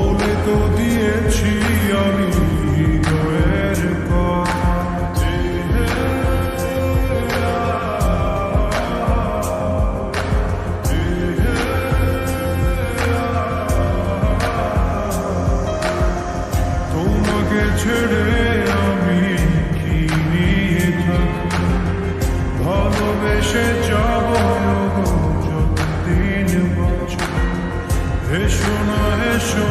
বলে তো দিয়েছি আমি হৃদয়ের কথা। তোমাকে ছেড়ে আমি কি নিয়ে থাকবো, ভালোবেসে যাব যতদিন বাঁচব। এসো না এসো